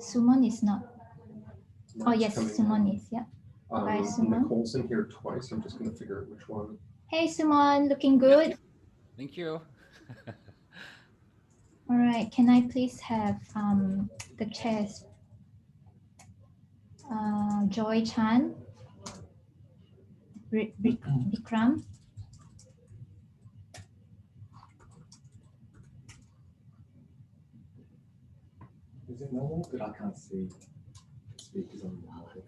Sumon is not. Mark's Oh yes, coming Sumon in. is, yeah. Hi, Sumon. Nicole's in here twice. I'm just going to figure out which one. Hey, Sumon, looking good. Thank you. All right, can I please have the chairs? Joy Chan, Bikram. Is it normal that I can't see speakers on the monitor?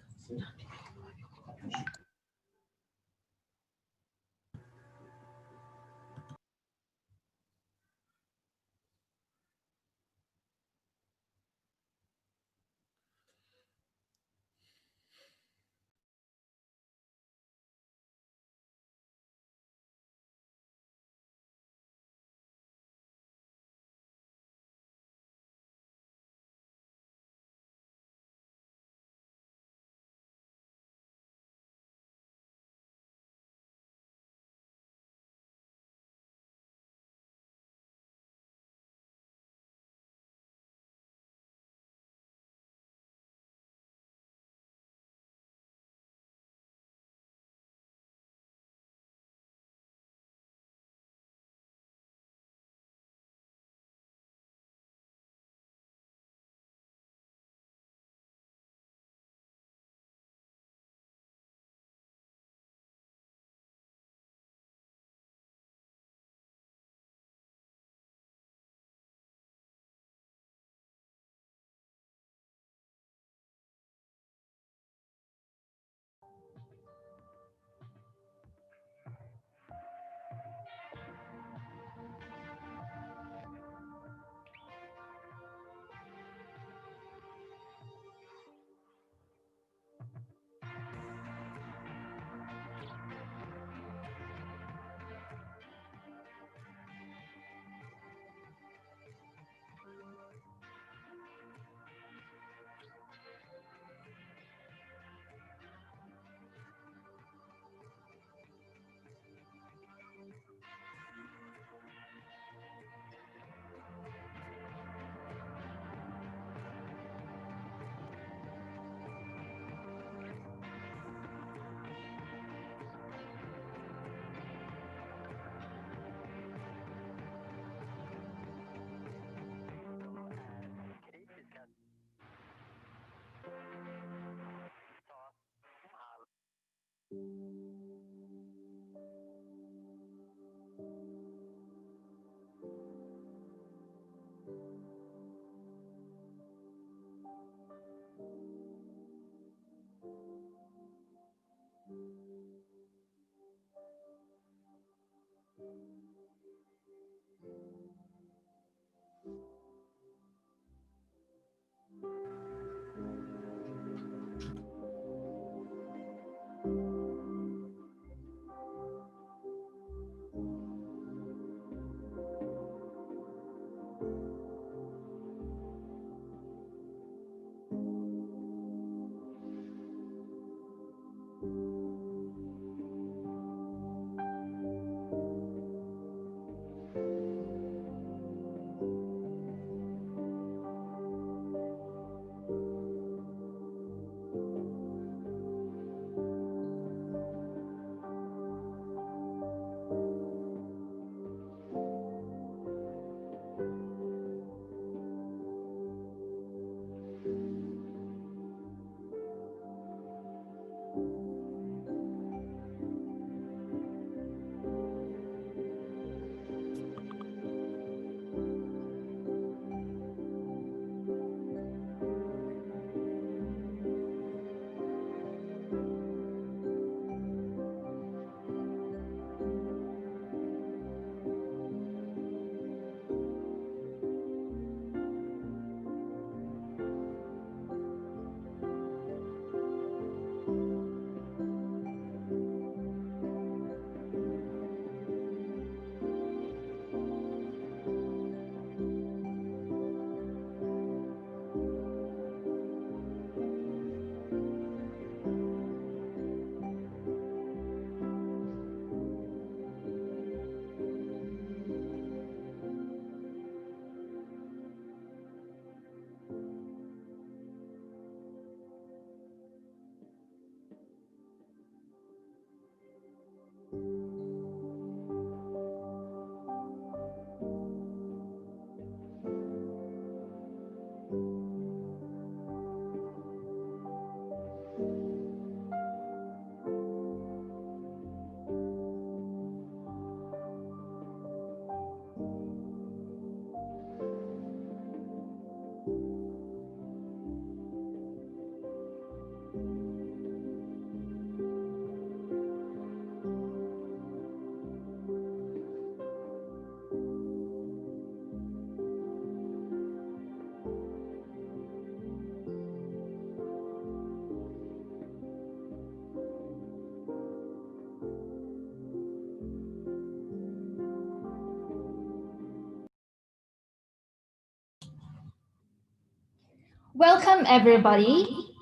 Welcome everybody.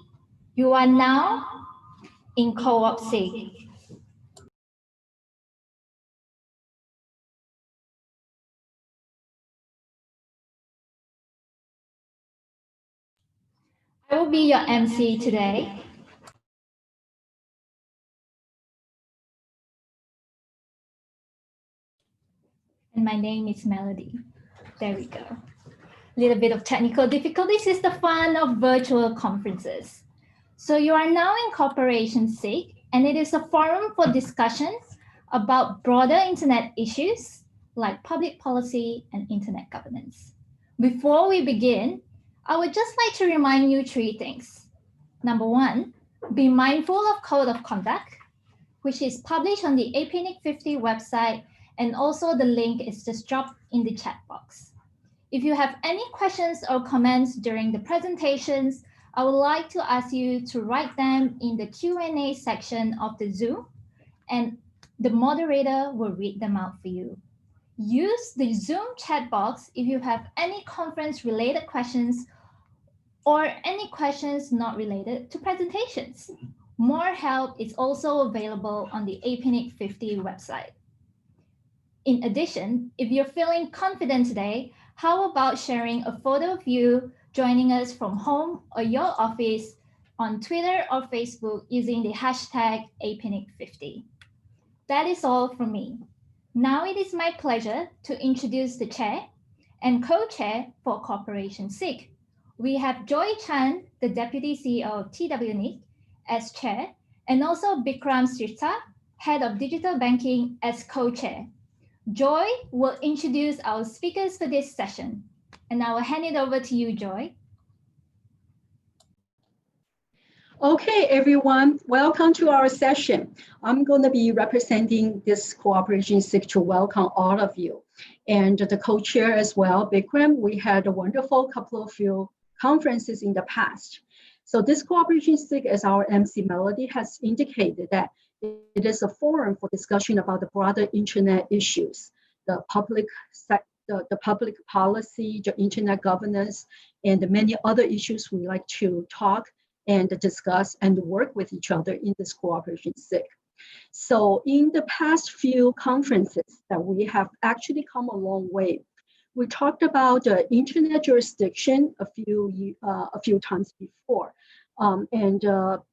You are now in Co-op SIG. I will be your MC today. And my name is Melody. There we go. Little bit of technical difficulties is the fun of virtual conferences. So you are now in Corporation SIG, and it is a forum for discussions about broader internet issues like public policy and internet governance. Before we begin, I would just like to remind you three things. Number one, be mindful of code of conduct, which is published on the APNIC 50 website, and also the link is just dropped in the chat box. If you have any questions or comments during the presentations, I would like to ask you to write them in the Q&A section of the Zoom, and the moderator will read them out for you. Use the Zoom chat box if you have any conference-related questions or any questions not related to presentations. More help is also available on the APNIC 50 website. In addition, if you're feeling confident today, how about sharing a photo of you joining us from home or your office on Twitter or Facebook using the hashtag APNIC50. That is all from me. Now it is my pleasure to introduce the chair and co-chair for Corporation SIG. We have Joy Chan, the Deputy CEO of TWNIC, as chair, and also Bikram Sirsa, Head of Digital Banking, as co-chair. Joy will introduce our speakers for this session, and I will hand it over to you, Joy. Okay, everyone, welcome to our session. I'm going to be representing this Cooperation SIG to welcome all of you. And the co-chair as well, Bikram, we had a wonderful couple of few conferences in the past. So this Cooperation SIG, as our MC Melody has indicated, that it is a forum for discussion about the broader internet issues, the public policy, the internet governance, and the many other issues we like to talk and discuss and work with each other in this Cooperation SIG. So in the past few conferences that we have actually come a long way. We talked about internet jurisdiction a few times before, and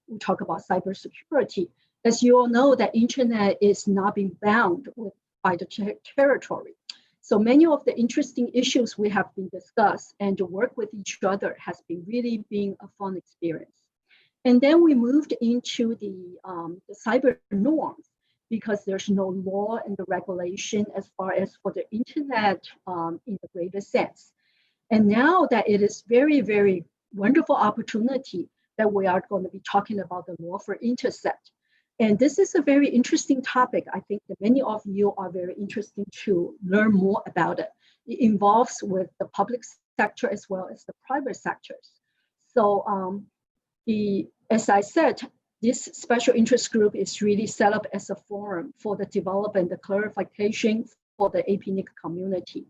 we talk about cybersecurity. As you all know, that internet is not being bound by the territory. So many of the interesting issues we have been discussed and to work with each other has been really being a fun experience. And then we moved into the cyber norms because there's no law and the regulation as far as for the internet in the greater sense. And now that it is very, very wonderful opportunity that we are going to be talking about the Lawful Intercept. And this is a very interesting topic. I think that many of you are very interested to learn more about it. It involves with the public sector as well as the private sectors. So as I said, this special interest group is really set up as a forum for the development, the clarification for the APNIC community.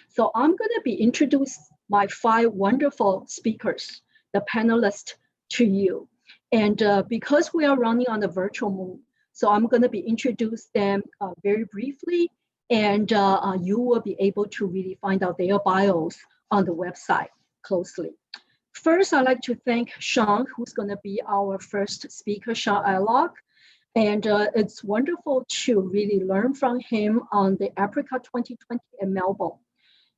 So I'm going to be introducing my 5 wonderful speakers, the panelists, to you. And because we are running on the virtual mode, so I'm going to be introduce them very briefly, and you will be able to really find out their bios on the website closely. First, I'd like to thank Sean, who's going to be our first speaker, Sean Allock. And it's wonderful to really learn from him on the Africa 2020 in Melbourne.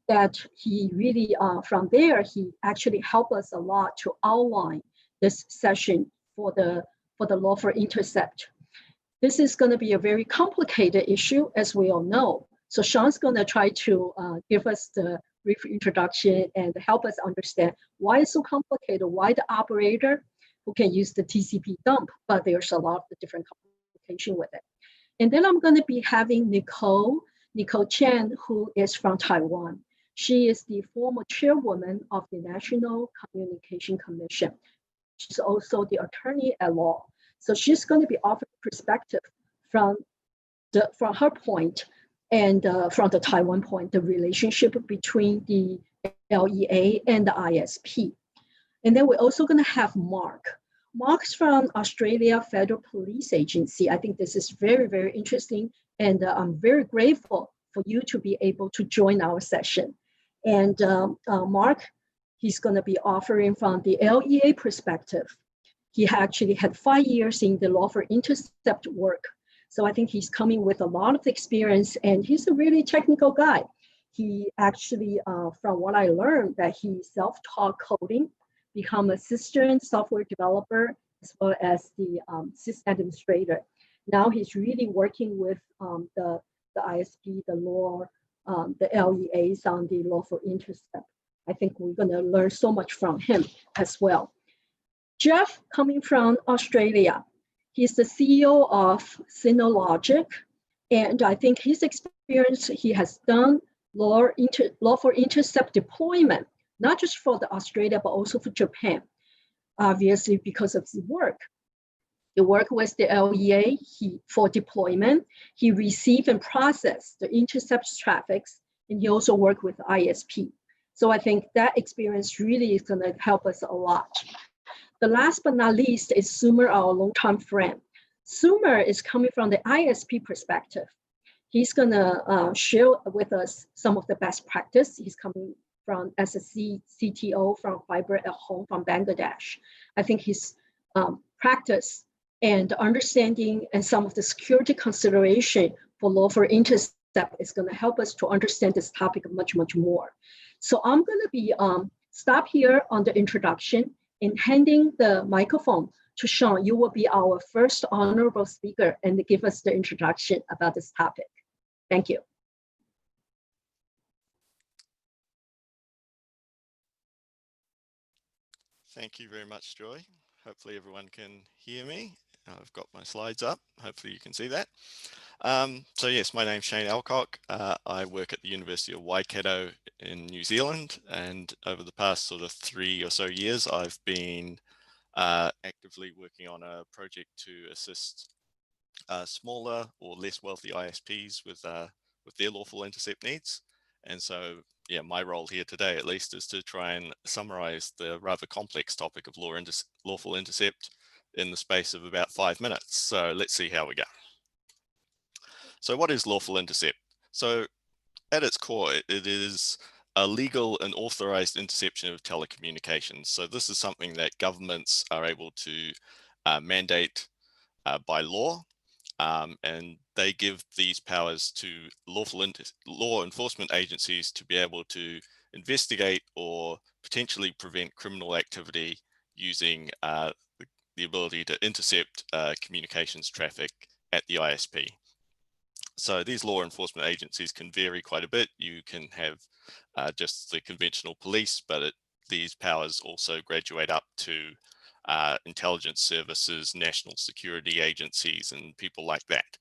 That he really, from there, he actually helped us a lot to outline this session for the Lawful Intercept. This is going to be a very complicated issue, as we all know. So Sean's going to try to give us the brief introduction and help us understand why it's so complicated, why the operator who can use the TCP dump, but there's a lot of different complication with it. And then I'm going to be having Nicole Chen, who is from Taiwan. She is the former chairwoman of the National Communication Commission. She's also the attorney at law. So she's going to be offering perspective from her point and from the Taiwan point, the relationship between the LEA and the ISP. And then we're also going to have Mark. Mark's from Australia Federal Police Agency. I think this is very, very interesting. And I'm very grateful for you to be able to join our session. And Mark, he's going to be offering from the LEA perspective. He actually had 5 years in the Lawful Intercept work. So I think he's coming with a lot of experience, and he's a really technical guy. He actually, from what I learned, that he self-taught coding, become a assistant software developer, as well as the sys administrator. Now he's really working with the ISP, the law, the LEAs on the Lawful Intercept. I think we're going to learn so much from him as well. Jeff, coming from Australia, he's the CEO of Synologic, and I think his experience, he has done Lawful Intercept deployment, not just for the Australia, but also for Japan, obviously because of his work. He worked with the LEA for deployment. He received and processed the intercept traffics, and he also worked with ISP. So I think that experience really is going to help us a lot. The last but not least is Sumer, our longtime friend. Sumer is coming from the ISP perspective. He's going to share with us some of the best practice. He's coming from as a CTO from Fiber at Home from Bangladesh. I think his practice and understanding and some of the security consideration for Lawful Intercept is going to help us to understand this topic much, much more. So I'm going to be stop here on the introduction and handing the microphone to Sean. You will be our first honorable speaker and give us the introduction about this topic. Thank you. Thank you very much, Joy. Hopefully everyone can hear me. I've got my slides up. Hopefully you can see that. So yes, my name's Shane Alcock. I work at the University of Waikato in New Zealand, and over the past sort of 3 or so years, I've been actively working on a project to assist smaller or less wealthy ISPs with their lawful intercept needs. And so, yeah, my role here today, at least, is to try and summarize the rather complex topic of lawful intercept in the space of about 5 minutes. So let's see how we go. So what is lawful intercept? So at its core, it is a legal and authorized interception of telecommunications. So this is something that governments are able to mandate by law, and they give these powers to law enforcement agencies to be able to investigate or potentially prevent criminal activity using the ability to intercept communications traffic at the ISP. So these law enforcement agencies can vary quite a bit. You can have just the conventional police, but these powers also graduate up to intelligence services, national security agencies, and people like that.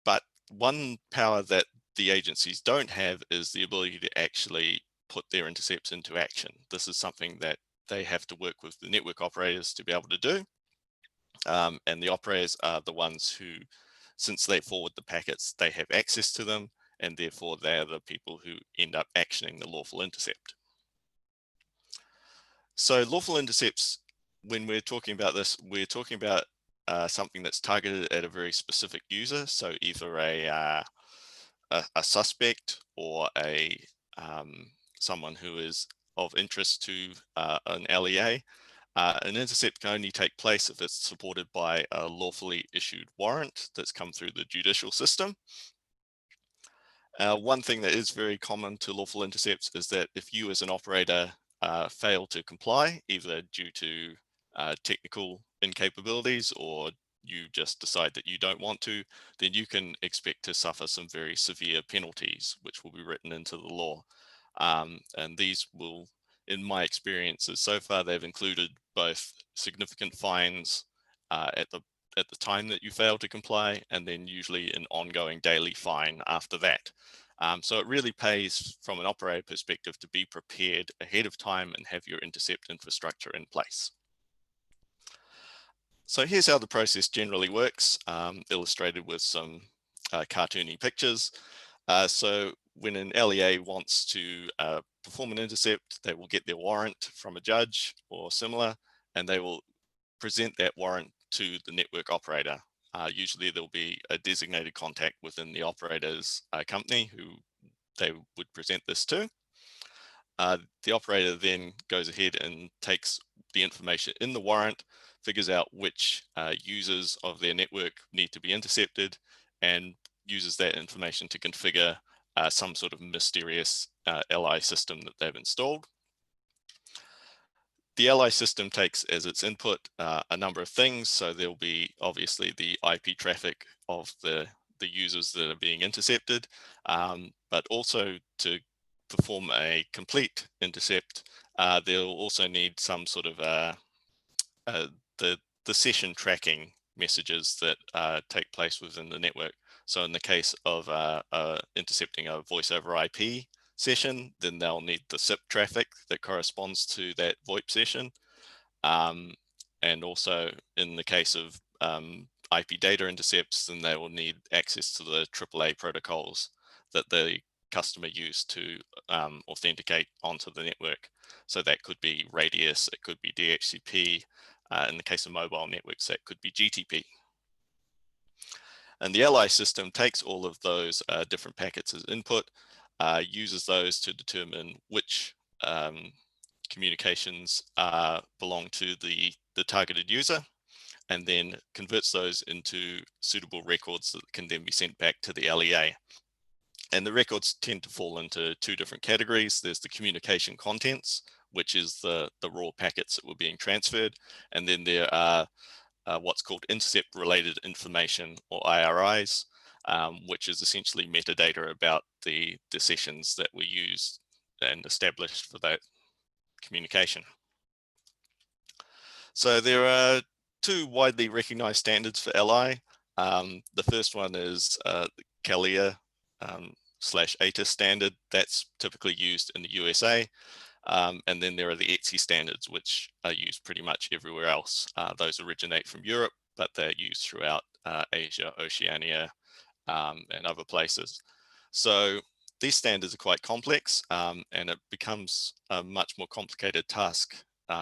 But one power that the agencies don't have is the ability to actually put their intercepts into action. This is something that they have to work with the network operators to be able to do. And the operators are the ones who, since they forward the packets, they have access to them, and therefore they are the people who end up actioning the lawful intercept. So lawful intercepts, when we're talking about this, we're talking about something that's targeted at a very specific user. So either a suspect or someone who is of interest to an LEA. An intercept can only take place if it's supported by a lawfully issued warrant that's come through the judicial system. One thing that is very common to lawful intercepts is that if you as an operator fail to comply, either due to technical incapabilities or you just decide that you don't want to, then you can expect to suffer some very severe penalties, which will be written into the law. And these will, in my experiences so far, they've included both significant fines at the time that you fail to comply, and then usually an ongoing daily fine after that. So it really pays from an operator perspective to be prepared ahead of time and have your intercept infrastructure in place. So here's how the process generally works, illustrated with some cartoony pictures. So when an LEA wants to perform an intercept, they will get their warrant from a judge or similar, and they will present that warrant to the network operator. Usually there'll be a designated contact within the operator's company who they would present this to. The operator then goes ahead and takes the information in the warrant, figures out which users of their network need to be intercepted, and uses that information to configure some sort of mysterious LI system that they've installed. The LI system takes as its input a number of things. So there'll be obviously the IP traffic of the users that are being intercepted, but also to perform a complete intercept, they'll also need some sort of the session tracking messages that take place within the network. So in the case of intercepting a voice over IP session, then they'll need the SIP traffic that corresponds to that VoIP session. And also in the case of IP data intercepts, then they will need access to the AAA protocols that the customer used to authenticate onto the network. So that could be Radius, it could be DHCP. In the case of mobile networks, that could be GTP. And the LI system takes all of those different packets as input, uses those to determine which communications belong to the targeted user, and then converts those into suitable records that can then be sent back to the LEA. And the records tend to fall into two different categories. There's the communication contents, which is the raw packets that were being transferred. And then there are what's called intercept related information, or IRIs, which is essentially metadata about the sessions that were used and established for that communication. So there are two widely recognized standards for LI. The first one is CALIA /ATIS standard. That's typically used in the USA. And then there are the ETSI standards, which are used pretty much everywhere else. Those originate from Europe, but they're used throughout Asia, Oceania, and other places. So these standards are quite complex, and it becomes a much more complicated task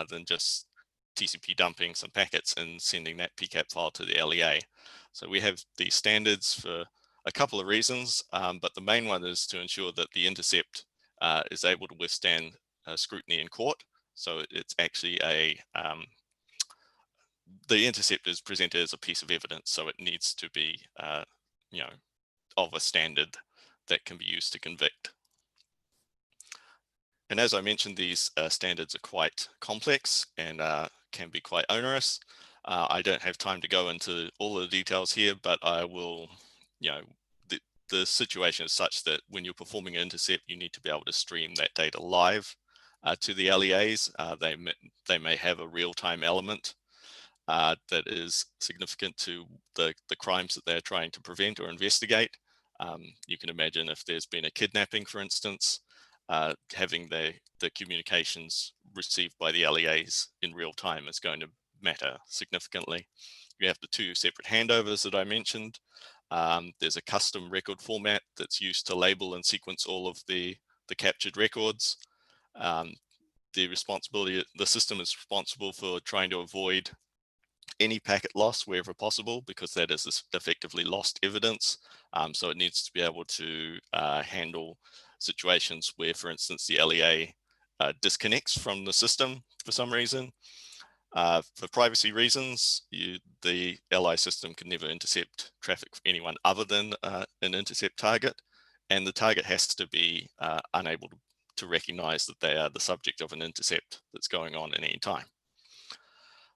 than just TCP dumping some packets and sending that PCAP file to the LEA. So we have these standards for a couple of reasons, but the main one is to ensure that the intercept is able to withstand scrutiny in court. So it's actually the intercept is presented as a piece of evidence, so it needs to be, of a standard that can be used to convict. And as I mentioned, these standards are quite complex and can be quite onerous. I don't have time to go into all the details here, but I will, the situation is such that when you're performing an intercept, you need to be able to stream that data live to the LEAs. They may have a real-time element that is significant to the crimes that they're trying to prevent or investigate. You can imagine if there's been a kidnapping, for instance, having the communications received by the LEAs in real time is going to matter significantly. You have the two separate handovers that I mentioned. There's a custom record format that's used to label and sequence all of the captured records. The system is responsible for trying to avoid any packet loss wherever possible, because that is effectively lost evidence. So it needs to be able to handle situations where, for instance, the LEA disconnects from the system for some reason. For privacy reasons, the LI system can never intercept traffic for anyone other than an intercept target, and the target has to be unable to recognize that they are the subject of an intercept that's going on at any time.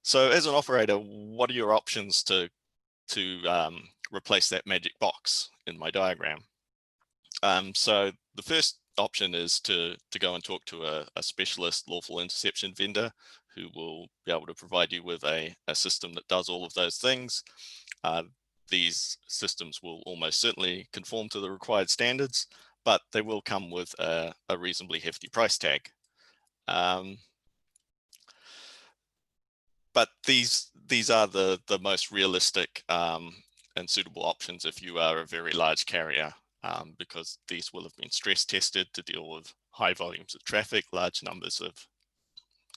So as an operator, what are your options to replace that magic box in my diagram? So the first option is to go and talk to a specialist lawful interception vendor who will be able to provide you with a system that does all of those things. These systems will almost certainly conform to the required standards, but they will come with a reasonably hefty price tag. But these are the most realistic and suitable options if you are a very large carrier, because these will have been stress tested to deal with high volumes of traffic, large numbers of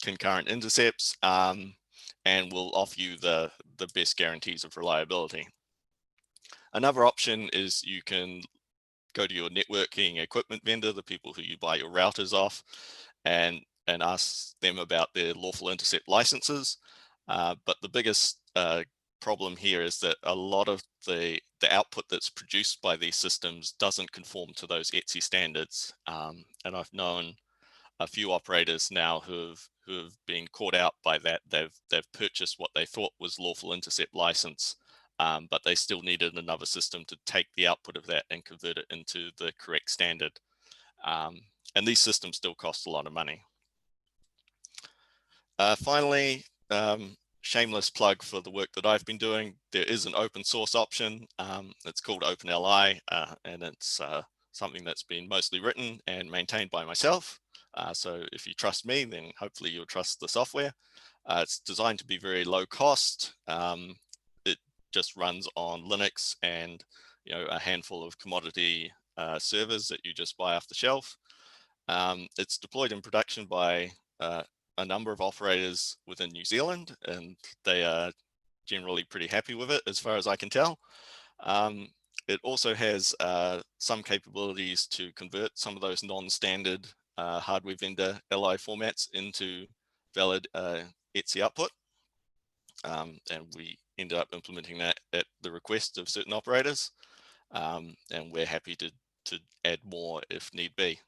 concurrent intercepts, and will offer you the best guarantees of reliability. Another option is you can go to your networking equipment vendor, the people who you buy your routers off, and ask them about their lawful intercept licenses. But the biggest problem here is that a lot of the output that's produced by these systems doesn't conform to those ETSI standards. And I've known a few operators now who have been caught out by that. They've purchased what they thought was lawful intercept license, but they still needed another system to take the output of that and convert it into the correct standard. And these systems still cost a lot of money. Finally, shameless plug for the work that I've been doing. There is an open source option. It's called OpenLI, and it's something that's been mostly written and maintained by myself. So if you trust me, then hopefully you'll trust the software. It's designed to be very low cost. It just runs on Linux and a handful of commodity servers that you just buy off the shelf. It's deployed in production by a number of operators within New Zealand, and they are generally pretty happy with it as far as I can tell. It also has some capabilities to convert some of those non-standard hardware vendor LI formats into valid ETSI output. And we ended up implementing that at the request of certain operators. And we're happy to add more if need be.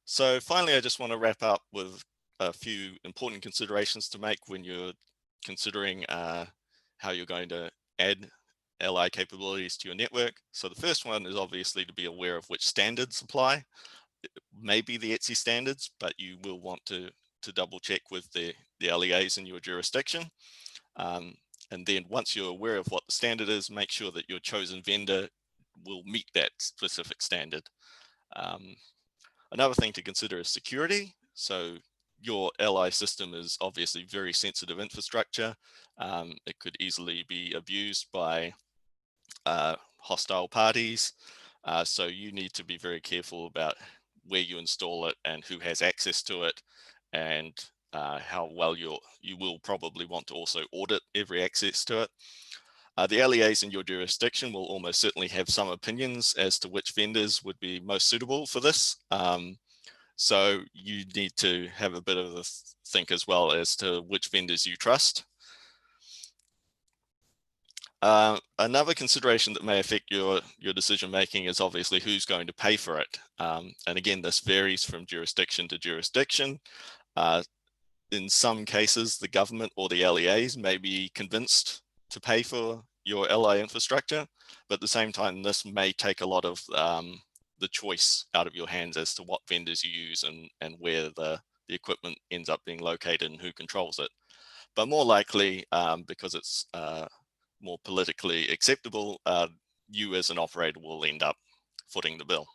So finally, I just want to wrap up with a few important considerations to make when you're considering how you're going to add LI capabilities to your network. So the first one is obviously to be aware of which standards apply. It may be the ETSI standards, but you will want to double check with the LEAs in your jurisdiction. And then once you're aware of what the standard is, make sure that your chosen vendor will meet that specific standard. Another thing to consider is security. So your LI system is obviously very sensitive infrastructure. It could easily be abused by hostile parties. So you need to be very careful about where you install it and who has access to it, and how well you will probably want to also audit every access to it. The LEAs in your jurisdiction will almost certainly have some opinions as to which vendors would be most suitable for this. So you need to have a bit of a think as well as to which vendors you trust. Another consideration that may affect your decision making is obviously who's going to pay for it. And again, this varies from jurisdiction to jurisdiction. In some cases, the government or the LEAs may be convinced to pay for your LI infrastructure, but at the same time, this may take a lot of the choice out of your hands as to what vendors you use and where the equipment ends up being located and who controls it. But more likely, because it's more politically acceptable, you as an operator will end up footing the bill.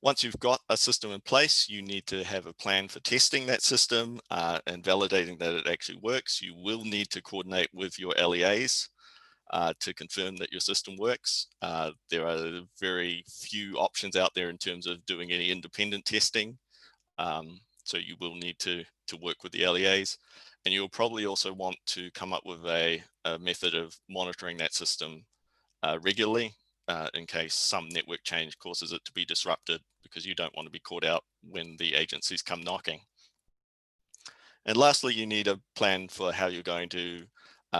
Once you've got a system in place, you need to have a plan for testing that system and validating that it actually works. You will need to coordinate with your LEAs to confirm that your system works. There are very few options out there in terms of doing any independent testing. So you will need to work with the LEAs, and you'll probably also want to come up with a method of monitoring that system regularly in case some network change causes it to be disrupted, because you don't want to be caught out when the agencies come knocking. And lastly, you need a plan for how you're going to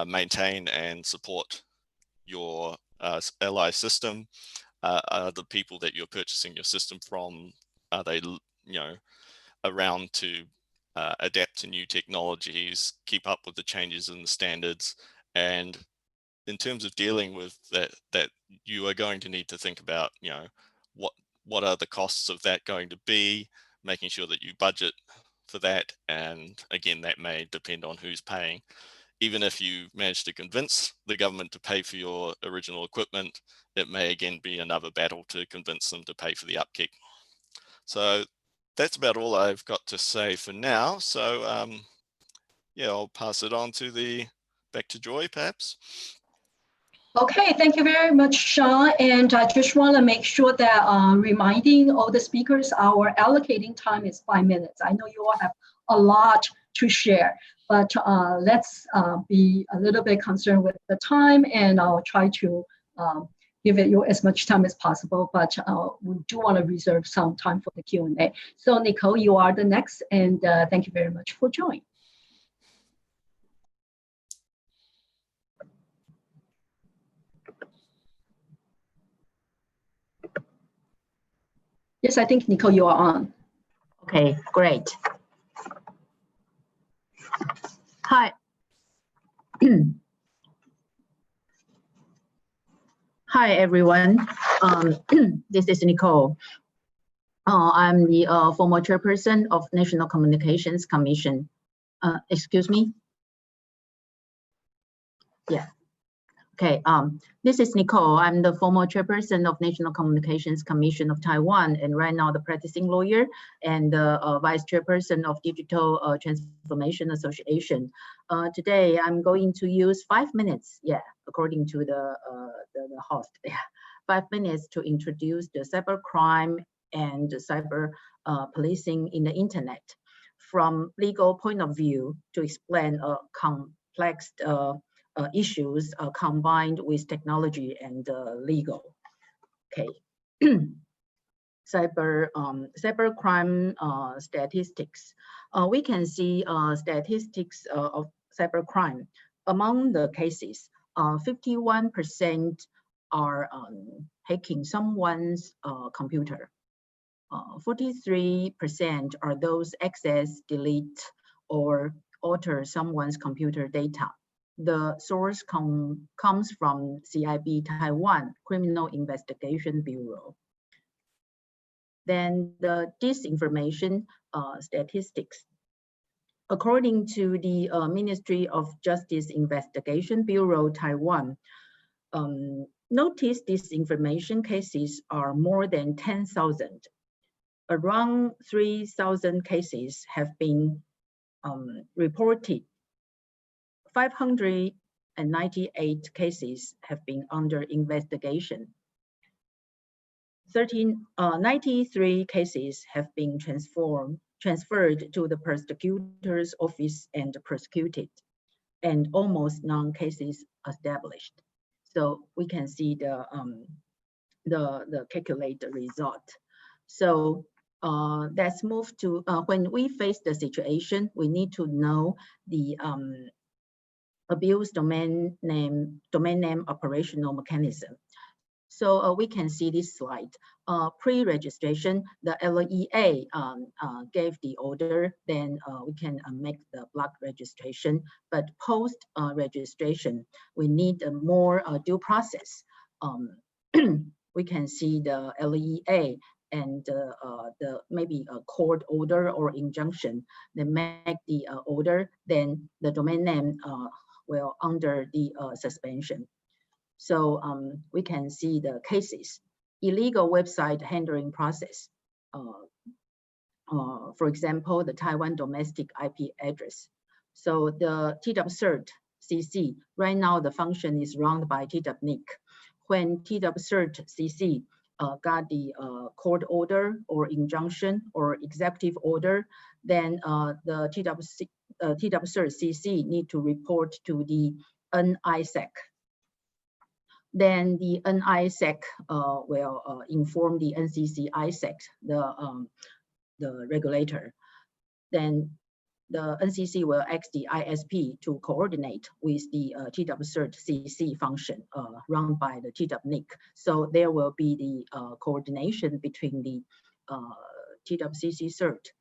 maintain and support your LI system. Are the people that you're purchasing your system from, are they around to adapt to new technologies, keep up with the changes in the standards? And in terms of dealing with that you are going to need to think about, what are the costs of that going to be, making sure that you budget for that. And again, that may depend on who's paying. Even if you manage to convince the government to pay for your original equipment, it may again be another battle to convince them to pay for the upkeep. So that's about all I've got to say for now. So yeah, I'll pass it on to back to Joy, perhaps. Okay, thank you very much, Sean. And I just want to make sure that reminding all the speakers, our allocating time is 5 minutes. I know you all have a lot to share, but let's be a little bit concerned with the time, and I'll try to give you as much time as possible, but we do want to reserve some time for the Q&A. So Nicole, you are the next, and thank you very much for joining. Yes, I think, Nicole, you are on. Okay, great. Hi. Hi, everyone. This is Nicole. I'm the former chairperson of National Communications Commission. Excuse me? Yeah. Okay, this is Nicole. I'm the former chairperson of National Communications Commission of Taiwan, and right now the practicing lawyer and the vice chairperson of Digital Transformation Association. Today, I'm going to use 5 minutes, according to the host, 5 minutes to introduce the cybercrime and cyber policing in the internet from legal point of view to explain a complex issues combined with technology and legal. Okay. Cybercrime statistics. We can see statistics of cybercrime. Among the cases, 51% are hacking someone's computer. 43% are those access, delete, or alter someone's computer data. The source comes from CIB Taiwan, Criminal Investigation Bureau. Then the disinformation statistics. According to the Ministry of Justice Investigation Bureau, Taiwan, notice disinformation cases are more than 10,000. Around 3,000 cases have been reported. 598 cases have been under investigation. 93 cases have been transferred to the prosecutor's office and prosecuted, and almost none cases established. So we can see the calculated result. So let's move to when we face the situation, we need to know the abuse domain name operational mechanism. So we can see this slide. Pre-registration, the LEA gave the order, then we can make the block registration. But post-registration, we need a more due process. We can see the LEA and the maybe a court order or injunction. They make the order, then the domain name will under the suspension. So we can see the cases. Illegal website handling process. For example, the Taiwan domestic IP address. So the TWCert CC, right now the function is run by TWNIC. When TWCert CC got the court order or injunction or executive order, then the TWCert CC need to report to the NISEC. Then the NISEC will inform the NCC ISEC, the regulator. Then the NCC will ask the ISP to coordinate with the TWCert CC function run by the TWNIC. So there will be the coordination between the TWCC cert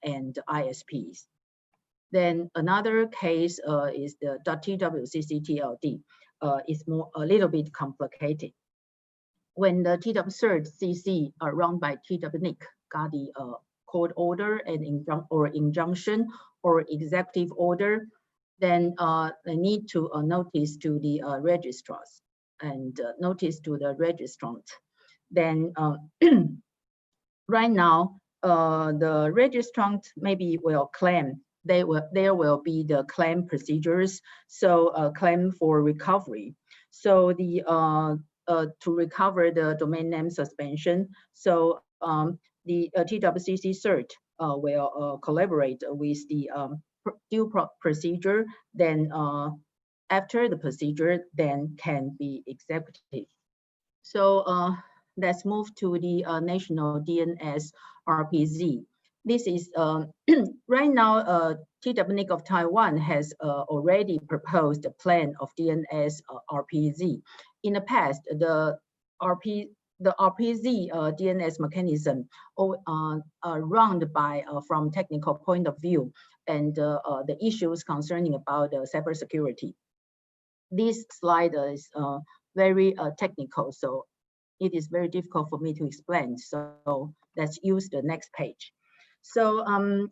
and ISPs. Then another case is the .TWCC-TLD. It's a little bit complicated. When the TWCert CC run by TWNIC got the court order and injunction or executive order, then they need to notice to the registrars and notice to the registrant. Then right now, the registrant maybe will claim. There will be the claim procedures, so a claim for recovery. So the to recover the domain name suspension. So the TWCC cert will collaborate with the due procedure. Then after the procedure, then can be executed. So let's move to the national DNS RPG. This is right now TWNIC of Taiwan has already proposed a plan of DNS RPG. In the past, the RPZ DNS mechanism run by from technical point of view and the issues concerning about cybersecurity. This slide is very technical, so it is very difficult for me to explain. So let's use the next page. So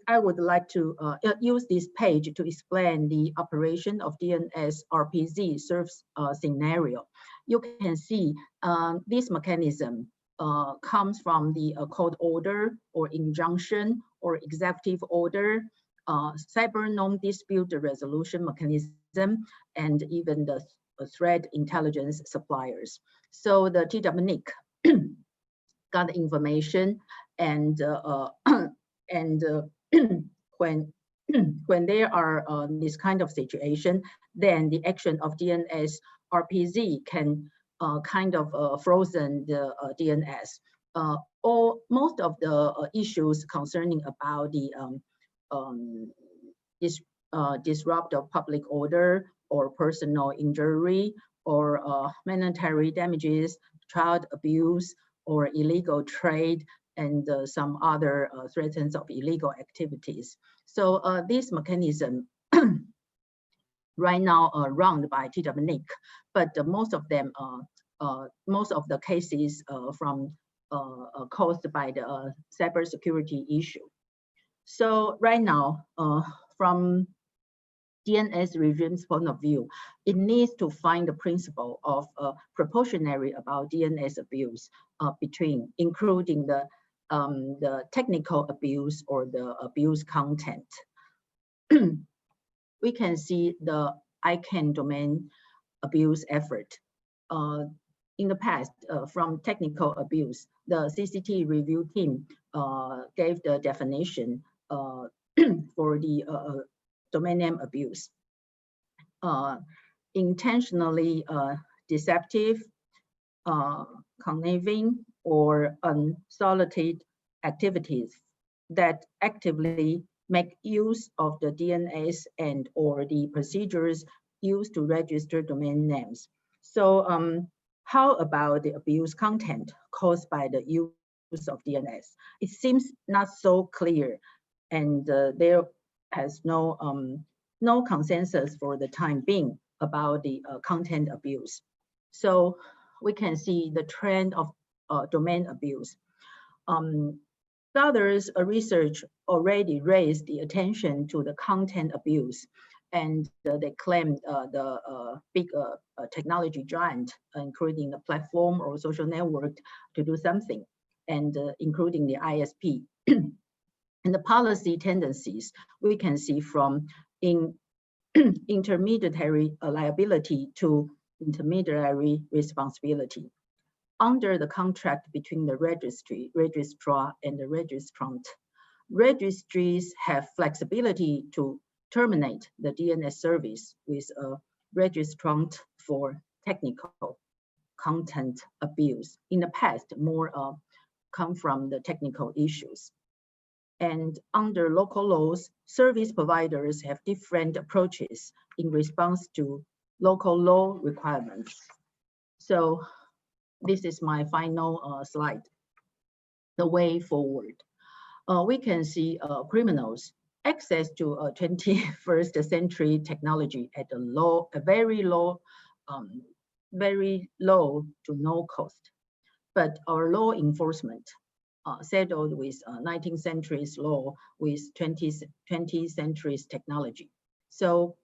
I would like to use this page to explain the operation of DNS RPG serves scenario. You can see this mechanism comes from the court order or injunction or executive order, cyber non-dispute resolution mechanism, and even the threat intelligence suppliers. So the TWNIC got the information, and when there are this kind of situation, then the action of DNS RPG can kind of frozen the DNS. Or most of the issues concerning about the disrupt of public order or personal injury or monetary damages, child abuse, or illegal trade, and some other threats of illegal activities. So this mechanism right now run by TWNIC, but most of them, most of the cases from caused by the cybersecurity issue. So right now, from DNS regime's point of view, it needs to find the principle of proportionality about DNS abuse between including the technical abuse or the abuse content. We can see the ICANN domain abuse effort. In the past, from technical abuse, the CCT review team gave the definition for the domain name abuse. Intentionally deceptive, conniving, or unsolicited activities that actively make use of the DNS and or the procedures used to register domain names. So how about the abuse content caused by the use of DNS? It seems not so clear, and there has no consensus for the time being about the content abuse. So we can see the trend of domain abuse. Others research already raised the attention to the content abuse, and they claim the big technology giant, including the platform or social network, to do something, and including the ISP. And the policy tendencies we can see from intermediary liability to intermediary responsibility. Under the contract between the registrar, and the registrant, registries have flexibility to terminate the DNS service with a registrant for technical content abuse. In the past, more come from the technical issues. And under local laws, service providers have different approaches in response to local law requirements. So this is my final slide, the way forward. We can see criminals access to 21st century technology at a very low to no cost. But our law enforcement settled with 19th century's law with 20th century's technology. So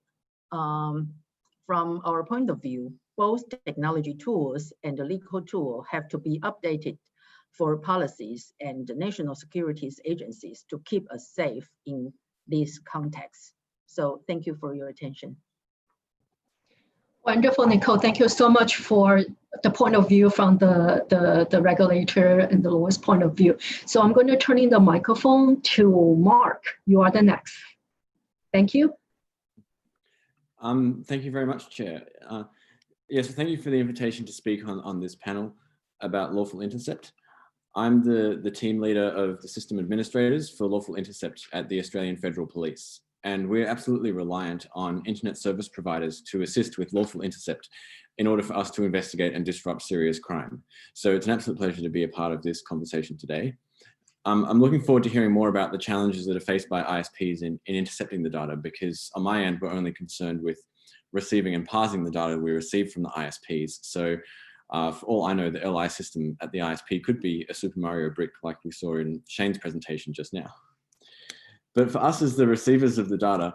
from our point of view, both technology tools and the legal tool have to be updated for policies and national security agencies to keep us safe in this context. So thank you for your attention. Wonderful, Nicole. Thank you so much for the point of view from the regulator and the lowest point of view. So I'm going to turn in the microphone to Mark. You are the next. Thank you. Thank you very much, Chair. Yes, thank you for the invitation to speak on this panel about Lawful Intercept. I'm the team leader of the system administrators for Lawful Intercept at the Australian Federal Police. And we're absolutely reliant on internet service providers to assist with Lawful Intercept in order for us to investigate and disrupt serious crime. So it's an absolute pleasure to be a part of this conversation today. I'm looking forward to hearing more about the challenges that are faced by ISPs in intercepting the data, because on my end, we're only concerned with receiving and parsing the data we receive from the ISPs. So for all I know, the LI system at the ISP could be a Super Mario brick like we saw in Shane's presentation just now. But for us as the receivers of the data,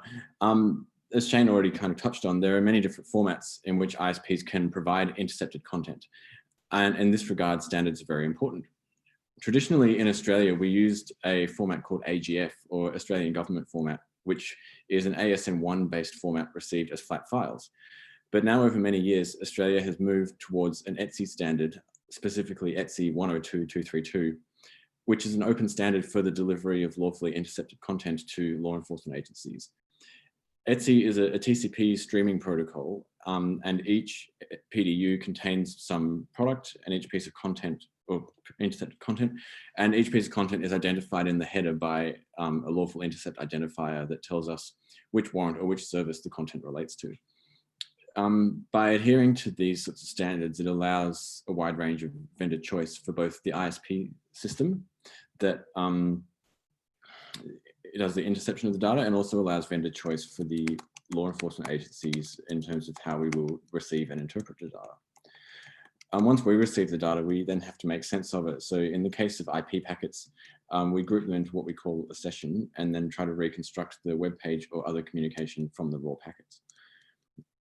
as Shane already kind of touched on, there are many different formats in which ISPs can provide intercepted content. And in this regard, standards are very important. Traditionally in Australia, we used a format called AGF, or Australian Government Format, which is an ASN1 based format received as flat files. But now over many years, Australia has moved towards an ETSI standard, specifically ETSI 102.232, which is an open standard for the delivery of lawfully intercepted content to law enforcement agencies. ETSI is a TCP streaming protocol, and each PDU contains some product and each piece of content, or intercepted content, and each piece of content is identified in the header by a lawful intercept identifier that tells us which warrant or which service the content relates to. By adhering to these sorts of standards, it allows a wide range of vendor choice for both the ISP system that it does the interception of the data, and also allows vendor choice for the law enforcement agencies in terms of how we will receive and interpret the data. Once we receive the data, we then have to make sense of it. So in the case of IP packets, we group them into what we call a session and then try to reconstruct the web page or other communication from the raw packets.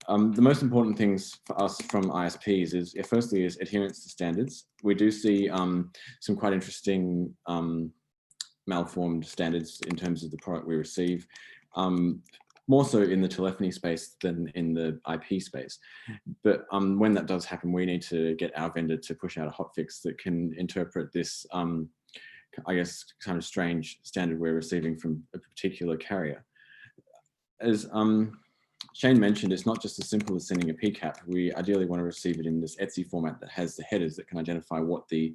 The most important things for us from ISPs is, firstly, is adherence to standards. We do see some quite interesting malformed standards in terms of the product we receive, more so in the telephony space than in the IP space. But when that does happen, we need to get our vendor to push out a hotfix that can interpret this, I guess, kind of strange standard we're receiving from a particular carrier. As Shane mentioned, it's not just as simple as sending a PCAP. We ideally want to receive it in this ETSI format that has the headers that can identify what the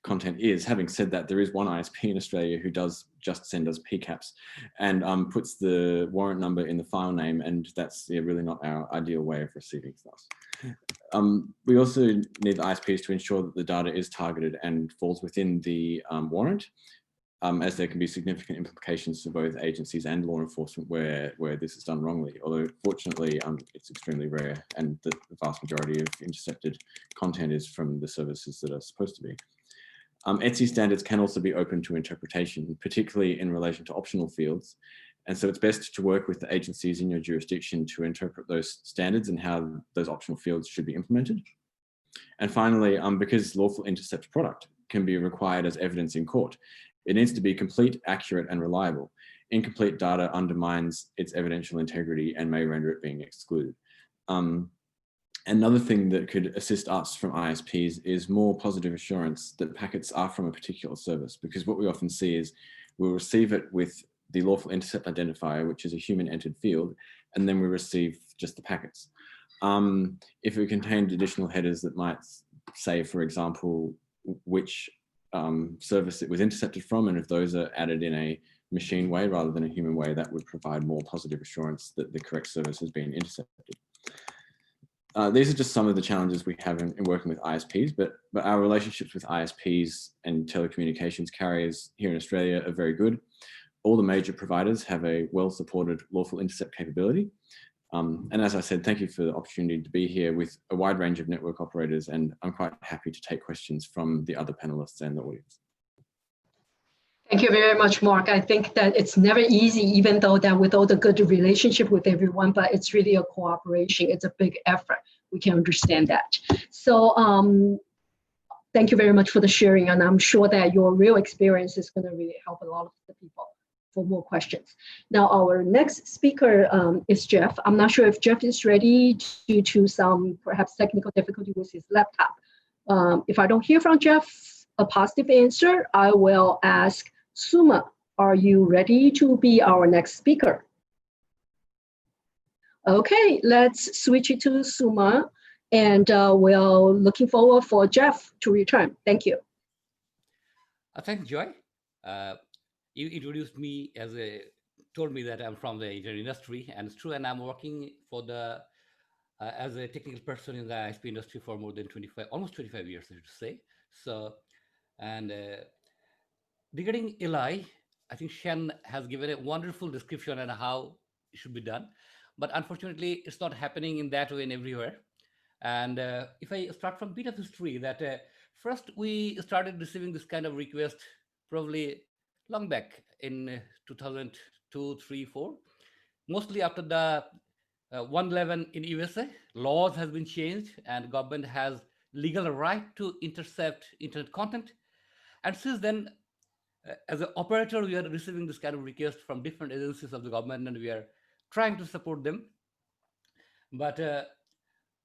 content is. Having said that, there is one ISP in Australia who does just send us PCAPs and puts the warrant number in the file name, and that's really not our ideal way of receiving stuff. We also need the ISPs to ensure that the data is targeted and falls within the warrant, as there can be significant implications for both agencies and law enforcement where this is done wrongly, although fortunately it's extremely rare, and the vast majority of intercepted content is from the services that are supposed to be. ETSI standards can also be open to interpretation, particularly in relation to optional fields. And so it's best to work with the agencies in your jurisdiction to interpret those standards and how those optional fields should be implemented. And finally, because Lawful Intercept product can be required as evidence in court, it needs to be complete, accurate, and reliable. Incomplete data undermines its evidential integrity and may render it being excluded. Another thing that could assist us from ISPs is more positive assurance that packets are from a particular service, because what we often see is we'll receive it with the Lawful Intercept identifier, which is a human-entered field, and then we receive just the packets. If it contained additional headers that might say, for example, which service it was intercepted from, and if those are added in a machine way rather than a human way, that would provide more positive assurance that the correct service has been intercepted. These are just some of the challenges we have in working with ISPs, but our relationships with ISPs and telecommunications carriers here in Australia are very good. All the major providers have a well-supported lawful intercept capability. And as I said, thank you for the opportunity to be here with a wide range of network operators, and I'm quite happy to take questions from the other panelists and the audience. Thank you very much, Mark. I think that it's never easy, even though that with all the good relationship with everyone, but it's really a cooperation. It's a big effort. We can understand that. So thank you very much for the sharing. And I'm sure that your real experience is going to really help a lot of the people for more questions. Now, our next speaker is Jeff. I'm not sure if Jeff is ready due to some perhaps technical difficulty with his laptop. If I don't hear from Jeff a positive answer, I will ask Suma, are you ready to be our next speaker? Okay, let's switch it to Suma, and we're looking forward for Jeff to return. Thank you. Thanks, Joy. You introduced me told me that I'm from the internet industry, and it's true, and I'm working for the as a technical person in the ISP industry for more than almost 25 years, I should say. So, and regarding LI, I think Shen has given a wonderful description on how it should be done, but unfortunately, it's not happening in that way in everywhere. And if I start from a bit of history, that first we started receiving this kind of request probably long back in 2002, 3, 4, mostly after the 111 in USA. Laws has been changed and government has legal right to intercept internet content. And since then, as an operator, we are receiving this kind of request from different agencies of the government, and we are trying to support them. But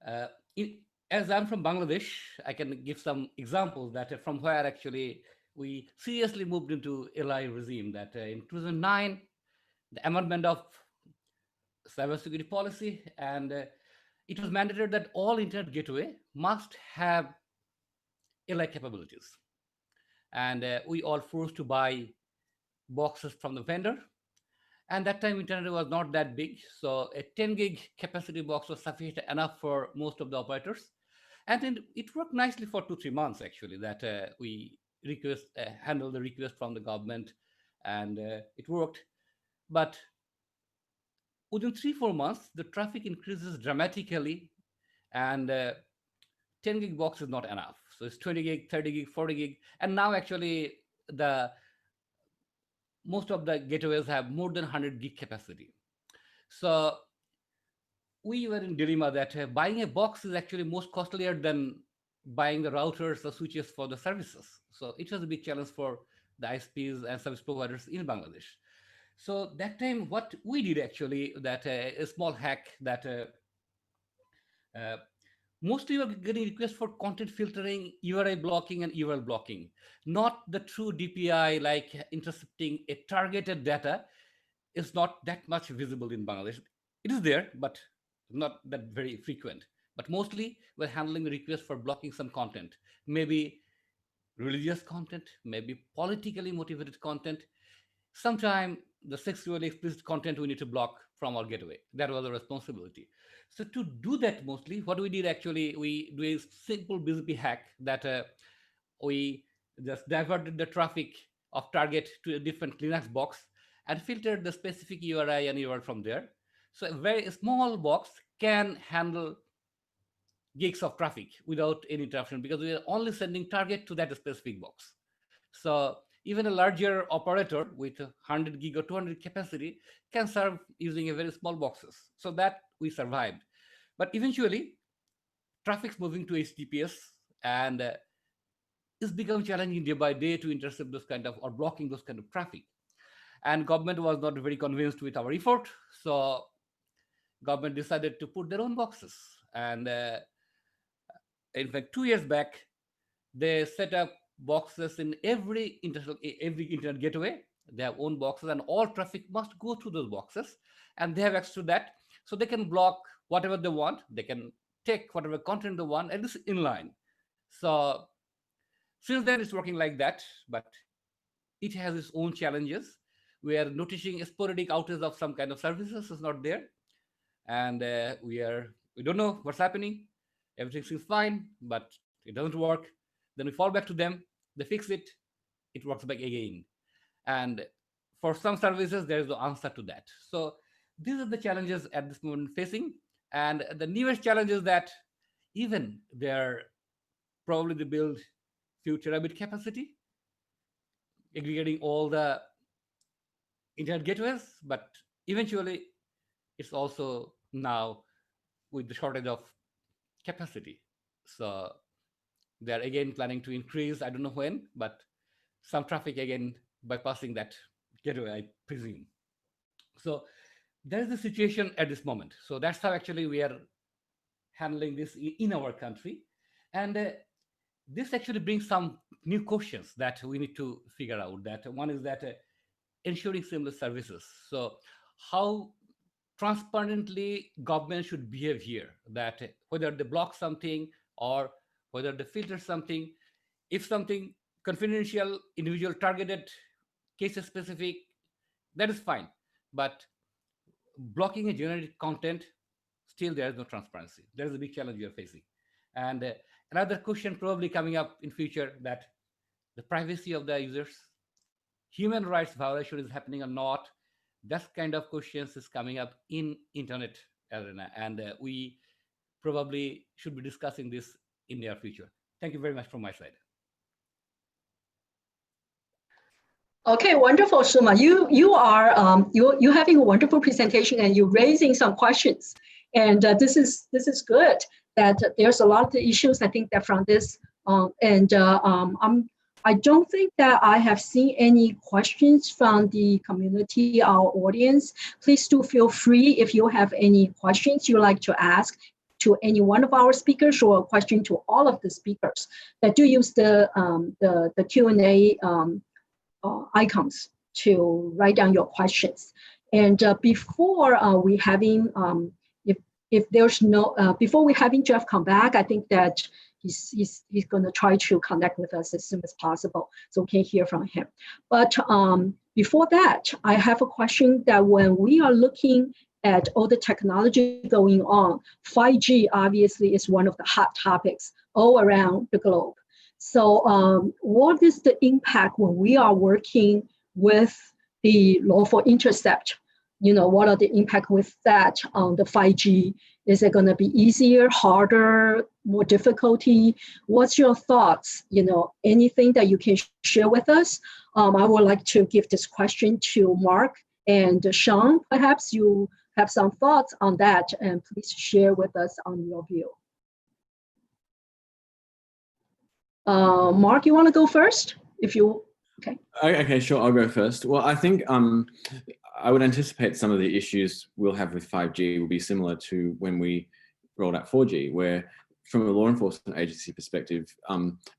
as I'm from Bangladesh, I can give some examples that from where actually we seriously moved into LI regime. That in 2009, the amendment of cybersecurity policy, and it was mandated that all internet gateway must have LI capabilities. And we all forced to buy boxes from the vendor. And that time internet was not that big. So a 10 gig capacity box was sufficient enough for most of the operators. And then it worked nicely for 2-3 months, actually, that we handled the request from the government, and it worked. But within 3-4 months, the traffic increases dramatically, and 10 gig box is not enough. So it's 20 gig, 30 gig, 40 gig. And now actually most of the gateways have more than 100 gig capacity. So we were in dilemma that buying a box is actually most costlier than buying the routers or switches for the services. So it was a big challenge for the ISPs and service providers in Bangladesh. So that time, what we did actually, that a small hack that mostly you're getting requests for content filtering, URI blocking, and URL blocking, not the true DPI, like intercepting a targeted data is not that much visible in Bangladesh. It is there, but not that very frequent. But mostly we're handling requests for blocking some content, maybe religious content, maybe politically motivated content. Sometimes the sexually explicit content we need to block from our gateway. That was a responsibility. So to do that, mostly what we did actually, we do a simple BGP hack that we just diverted the traffic of target to a different Linux box and filtered the specific URI and URL from there. So a very small box can handle gigs of traffic without any interruption, because we are only sending target to that specific box. So even a larger operator with 100 gig or 200 capacity can serve using a very small boxes. So that we survived. But eventually, traffic's moving to HTTPS, and it's become challenging day by day to intercept those kind of, or blocking those kind of traffic. And government was not very convinced with our effort. So government decided to put their own boxes. And in fact, 2 years back, they set up boxes in every internet gateway. They have own boxes, and all traffic must go through those boxes, and they have access to that, so they can block whatever they want. They can take whatever content they want, and it's inline. So since then, it's working like that, but it has its own challenges. We are noticing sporadic outage of some kind of services is not there, and we don't know what's happening. Everything seems fine, but it doesn't work. Then we fall back to them. They fix it. It works back again. And for some services, there is no answer to that. So these are the challenges at this moment facing. And the newest challenge is that even they build few terabit capacity, aggregating all the internet gateways, but eventually it's also now with the shortage of capacity. So they're again planning to increase, I don't know when, but some traffic again bypassing that gateway, I presume. So there is a situation at this moment. So that's how actually we are handling this in our country. And this actually brings some new questions that we need to figure out. That one is that ensuring seamless services. So how transparently government should behave here, that whether they block something or whether they filter something, if something confidential, individual targeted, case specific, that is fine. But blocking a generic content, still there is no transparency. There is a big challenge we are facing. And another question probably coming up in future, that the privacy of the users, human rights violation is happening or not, that kind of questions is coming up in internet arena. And we probably should be discussing this in near future. Thank you very much from my side. Okay, wonderful, Suma. You are you having a wonderful presentation, and you're raising some questions, and this is good. That there's a lot of the issues, I think, that from this, I don't think that I have seen any questions from the community, our audience. Please do feel free if you have any questions you'd like to ask to any one of our speakers, or a question to all of the speakers, that do use the Q&A icons to write down your questions. And before we having, if there's no, before we having Jeff come back, I think that he's going to try to connect with us as soon as possible, so we can hear from him. But before that, I have a question that when we are looking at all the technology going on, 5G obviously is one of the hot topics all around the globe. So what is the impact when we are working with the Lawful Intercept? You know, what are the impact with that on the 5G? Is it going to be easier, harder, more difficulty? What's your thoughts? You know, anything that you can share with us? I would like to give this question to Mark and Sean. Perhaps you have some thoughts on that, and please share with us on your view. Mark, you want to go first? If you, okay. Okay, sure, I'll go first. Well, I think I would anticipate some of the issues we'll have with 5G will be similar to when we rolled out 4G, where from a law enforcement agency perspective,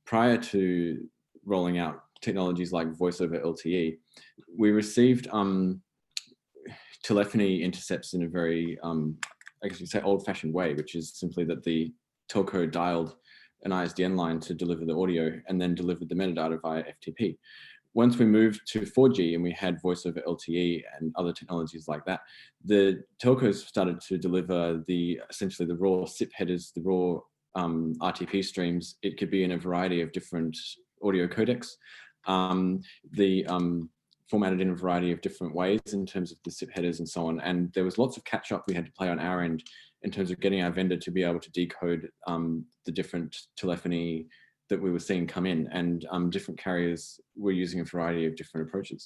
prior to rolling out technologies like voice over LTE, we received telephony intercepts in a very, I guess you'd say, old-fashioned way, which is simply that the telco dialed an ISDN line to deliver the audio and then delivered the metadata via FTP. Once we moved to 4G and we had voice over LTE and other technologies like that, the telcos started to deliver essentially the raw SIP headers, the raw RTP streams. It could be in a variety of different audio codecs. Formatted in a variety of different ways in terms of the SIP headers and so on. And there was lots of catch up we had to play on our end in terms of getting our vendor to be able to decode the different telephony that we were seeing come in, and different carriers were using a variety of different approaches.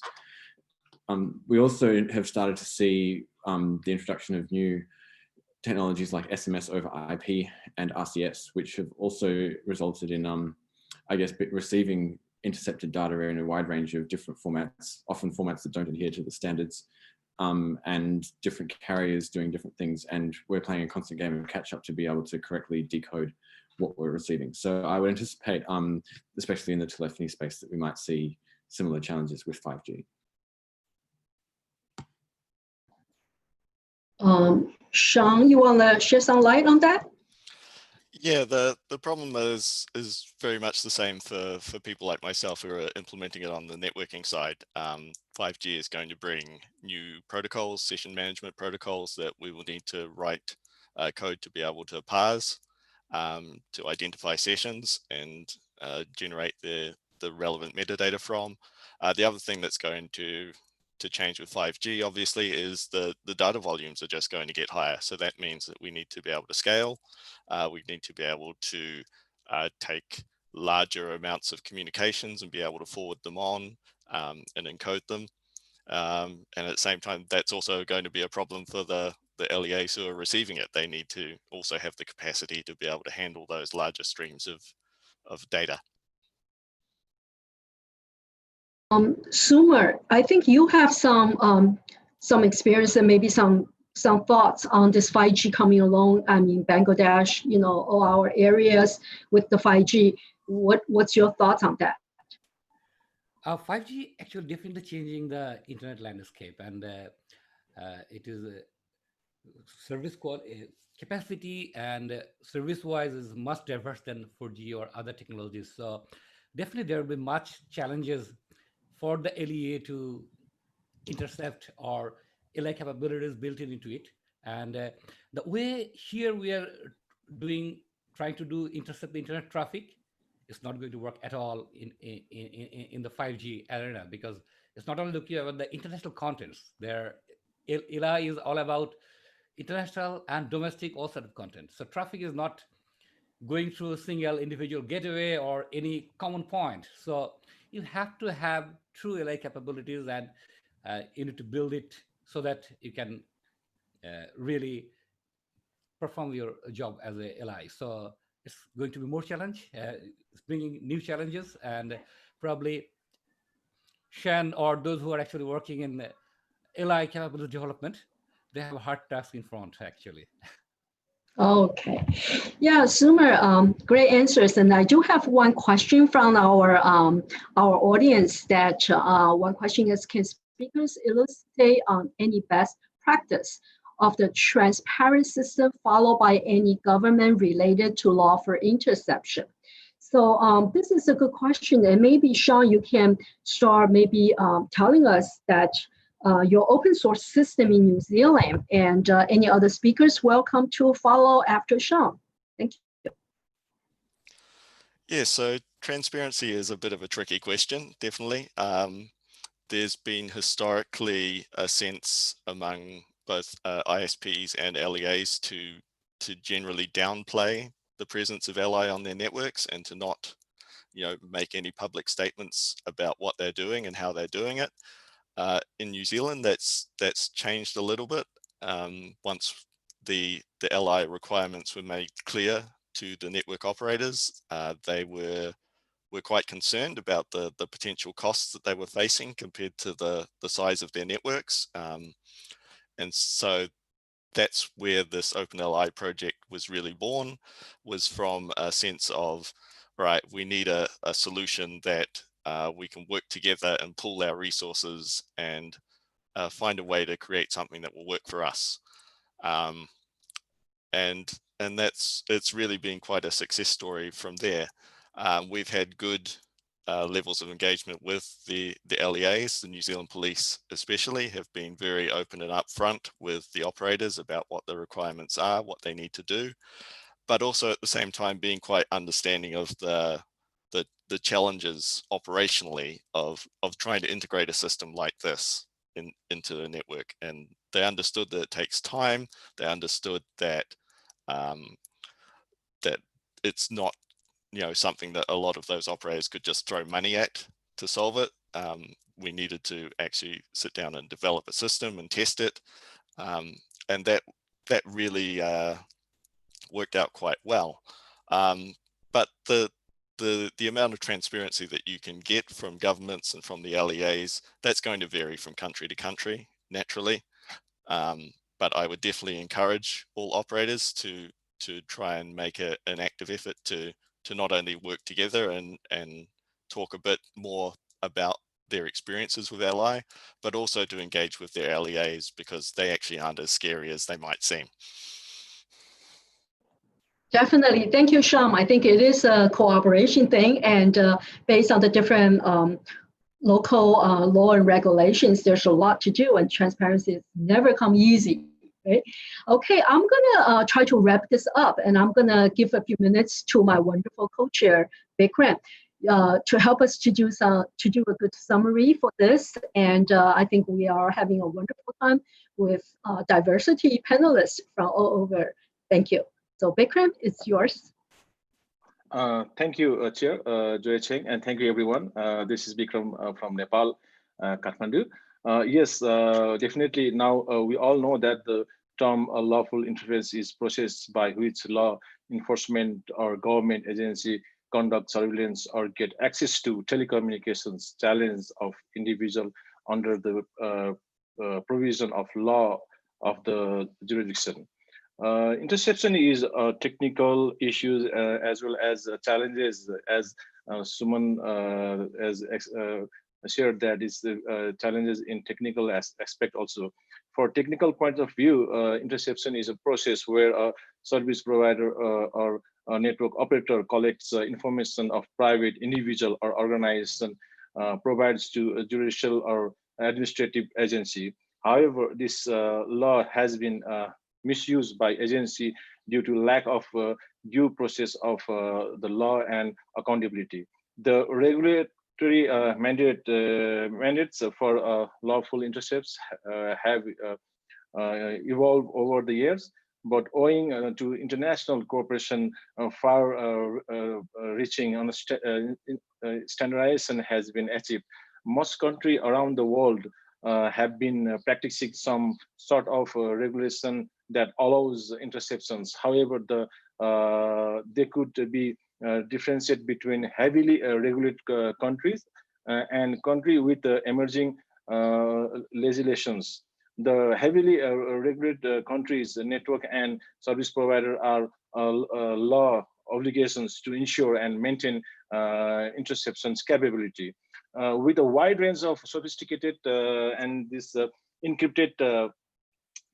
We also have started to see the introduction of new technologies like SMS over IP and RCS, which have also resulted in, I guess, receiving intercepted data in a wide range of different formats, often formats that don't adhere to the standards, and different carriers doing different things. And we're playing a constant game of catch up to be able to correctly decode what we're receiving. So I would anticipate, especially in the telephony space, that we might see similar challenges with 5G. Sean, you want to shed some light on that? Yeah, the problem is very much the same for people like myself who are implementing it on the networking side. 5G is going to bring new protocols, session management protocols that we will need to write code to be able to parse, to identify sessions and generate the relevant metadata from. The other thing that's going to change with 5G, obviously, is the data volumes are just going to get higher. So that means that we need to be able to scale. We need to be able to take larger amounts of communications and be able to forward them on and encode them. And at the same time, that's also going to be a problem for the LEAs who are receiving it. They need to also have the capacity to be able to handle those larger streams of data. Sumer, I think you have some experience and maybe some thoughts on this 5G coming along. I mean, Bangladesh, all our areas with the 5G. What's your thoughts on that? 5G actually definitely changing the internet landscape, and it is service capacity and service-wise is much diverse than 4G or other technologies. So definitely there will be much challenges for the LEA to intercept or LI capabilities built into it. And the way here we are trying to do intercept the internet traffic, it's not going to work at all in the 5G arena, because it's not only looking at the international contents. LI is all about international and domestic all sort of content. So traffic is not going through a single individual gateway or any common point. So you have to have true LI capabilities, and you need to build it so that you can really perform your job as a LI. So it's going to be more challenge. It's bringing new challenges, and probably Shan or those who are actually working in LI capability development, they have a hard task in front, actually. Okay. Yeah, Sumer, great answers. And I do have one question from our audience. That one question is, can speakers elucidate on any best practice of the transparent system followed by any government related to lawful interception? So this is a good question. And maybe, Sean, you can start maybe telling us that your open source system in New Zealand, and any other speakers welcome to follow after Sean. Thank you. Yeah, so transparency is a bit of a tricky question, definitely. There's been historically a sense among both ISPs and LEAs to generally downplay the presence of LI on their networks and to not, make any public statements about what they're doing and how they're doing it. In New Zealand, that's changed a little bit once the LI requirements were made clear to the network operators. They were quite concerned about the potential costs that they were facing compared to the size of their networks. And so that's where this OpenLI project was really born, was from a sense of, right, we need a solution that we can work together and pool our resources and find a way to create something that will work for us. And it's really been quite a success story from there. We've had good levels of engagement with the LEAs. The New Zealand Police especially have been very open and upfront with the operators about what the requirements are, what they need to do, but also at the same time being quite understanding of the challenges operationally of trying to integrate a system like this into the network. And they understood that it takes time. They understood that that it's not something that a lot of those operators could just throw money at to solve it. We needed to actually sit down and develop a system and test it, and that really worked out quite well. But the amount of transparency that you can get from governments and from the LEAs, that's going to vary from country to country, naturally. But I would definitely encourage all operators to try and make an active effort to not only work together and talk a bit more about their experiences with LI, but also to engage with their LEAs, because they actually aren't as scary as they might seem. Definitely. Thank you, Sean. I think it is a cooperation thing, and based on the different local law and regulations, there's a lot to do, and transparency has never come easy. Right? Okay, I'm gonna try to wrap this up, and I'm gonna give a few minutes to my wonderful co-chair, Bikram, to help us to do a good summary for this. And I think we are having a wonderful time with diversity panelists from all over. Thank you. So Bikram, it's yours. Thank you, Chair Joy Cheng, and thank you, everyone. This is Bikram from Nepal, Kathmandu. Yes, definitely. Now we all know that the term lawful interference is processed by which law enforcement or government agency conduct surveillance or get access to telecommunications challenge of individual under the provision of law of the jurisdiction. Interception is technical issues as well as challenges, as Suman has shared, that is the challenges in technical aspect also. For technical point of view, interception is a process where a service provider or a network operator collects information of private individual or organization, provides to a judicial or administrative agency. However, this law has been misused by agency due to lack of due process of the law and accountability. The regulatory mandates for lawful intercepts have evolved over the years, but owing to international cooperation, far-reaching standardization has been achieved. Most countries around the world have been practicing some sort of regulation that allows interceptions. However, they could be differentiated between heavily regulated countries and countries with emerging legislations. The heavily regulated countries, network and service provider are law obligations to ensure and maintain interceptions capability. With a wide range of sophisticated and this encrypted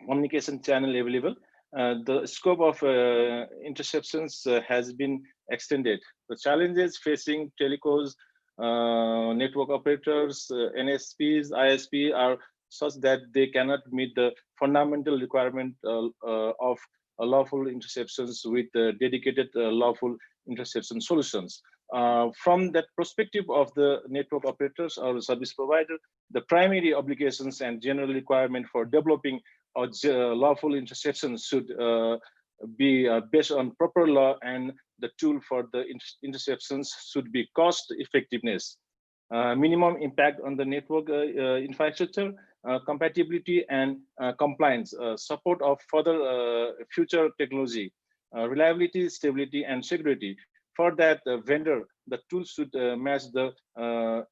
communication channel available, the scope of interceptions has been extended. The challenges facing telecos, network operators, NSPs, ISP are such that they cannot meet the fundamental requirement of lawful interceptions with dedicated lawful interception solutions. From that perspective of the network operators or service provider, the primary obligations and general requirement for developing lawful interception should be based on proper law, and the tool for the interceptions should be cost effectiveness, minimum impact on the network infrastructure, compatibility and compliance, support of further future technology, reliability, stability, and security. For that, the vendor, the tool should match the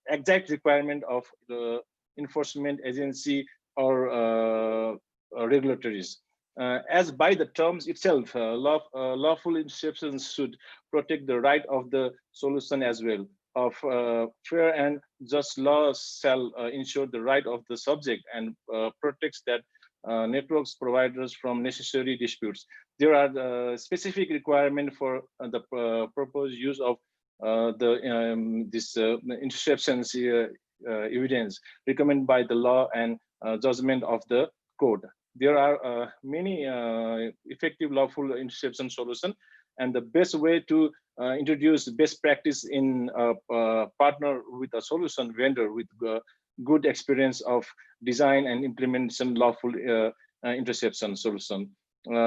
exact requirement of the enforcement agency or regulatories. As by the terms itself, lawful interceptions should protect the right of the solution as well. Of fair and just law shall ensure the right of the subject and protects that networks providers from necessary disputes. There are specific requirements for the proposed use of this interceptions evidence recommended by the law and judgment of the court. There are many effective lawful interception solutions, and the best way to introduce best practice in partner with a solution vendor with good experience of design and implementation lawful interception solution.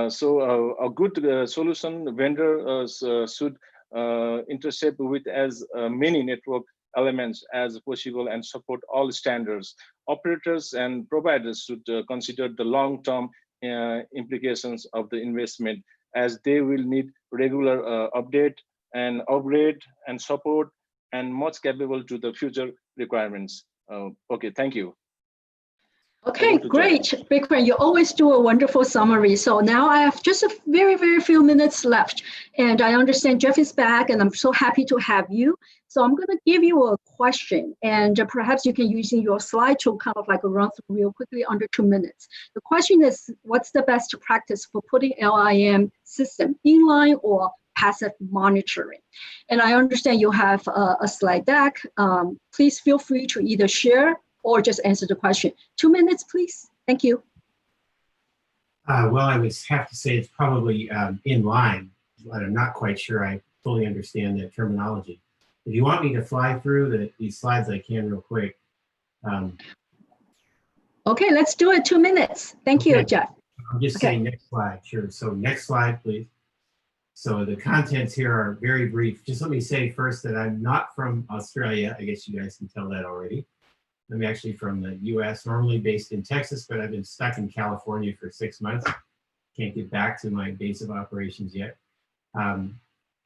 So a good solution vendor should intercept with as many network elements as possible and support all standards. Operators and providers should consider the long-term implications of the investment, as they will need regular update and upgrade and support and much capable to the future requirements. Okay, thank you. Okay, great, Bikram. You always do a wonderful summary. So now I have just a very, very few minutes left. And I understand Jeff is back, and I'm so happy to have you. So I'm going to give you a question, and perhaps you can use your slide to kind of like run through real quickly under 2 minutes. The question is, what's the best practice for putting LIM system inline or passive monitoring? And I understand you have a slide deck. Please feel free to either share or just answer the question. 2 minutes, please. Thank you. Well, I would have to say it's probably in line, but I'm not quite sure I fully understand the terminology. If you want me to fly through these slides, I can real quick. Okay, let's do it. 2 minutes. Thank you, Jeff. I'm just saying next slide, sure. So next slide, please. So the contents here are very brief. Just let me say first that I'm not from Australia. I guess you guys can tell that already. I'm actually from the US, normally based in Texas, but I've been stuck in California for 6 months. Can't get back to my base of operations yet.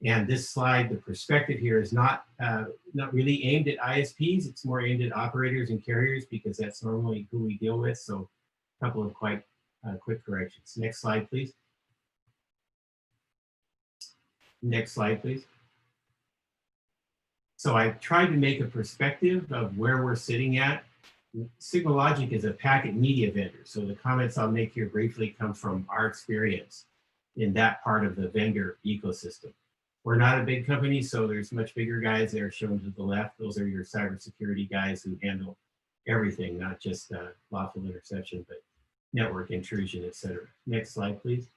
And this slide, the perspective here is not really aimed at ISPs. It's more aimed at operators and carriers because that's normally who we deal with. So a couple of quite quick corrections. Next slide, please. Next slide, please. So I tried to make a perspective of where we're sitting at. SignalLogic is a packet media vendor. So the comments I'll make here briefly come from our experience in that part of the vendor ecosystem. We're not a big company, so there's much bigger guys that are shown to the left. Those are your cybersecurity guys who handle everything, not just lawful interception, but network intrusion, et cetera. Next slide, please.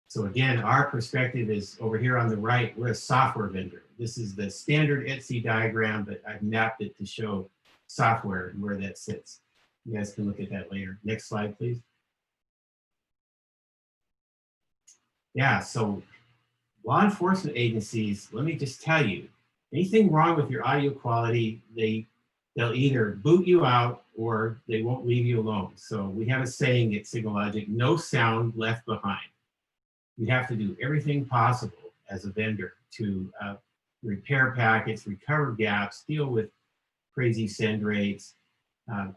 So again, our perspective is over here on the right. We're a software vendor. This is the standard Etsy diagram, but I've mapped it to show software and where that sits. You guys can look at that later. Next slide, please. Yeah, so law enforcement agencies, let me just tell you, anything wrong with your audio quality, they'll either boot you out or they won't leave you alone. So we have a saying at SignalLogic, no sound left behind. You have to do everything possible as a vendor to repair packets, recover gaps, deal with crazy send rates.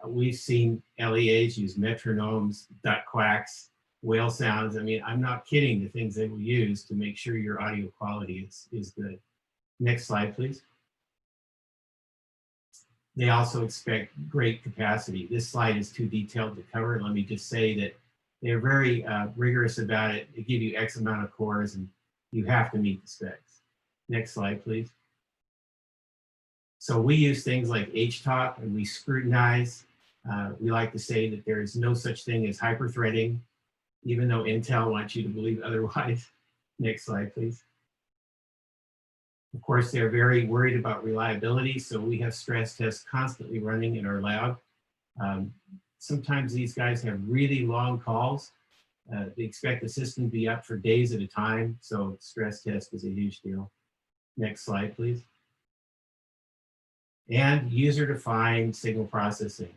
We've seen LEAs use metronomes, duck quacks, whale sounds. I mean, I'm not kidding, the things they will use to make sure your audio quality is good. Next slide, please. They also expect great capacity. This slide is too detailed to cover. Let me just say that they're very rigorous about it. They give you X amount of cores and you have to meet the specs. Next slide, please. So we use things like HTOP and we scrutinize. We like to say that there is no such thing as hyperthreading, even though Intel wants you to believe otherwise. Next slide, please. Of course, they're very worried about reliability, so we have stress tests constantly running in our lab. Sometimes these guys have really long calls. They expect the system to be up for days at a time, so stress test is a huge deal. Next slide, please. And user-defined signal processing.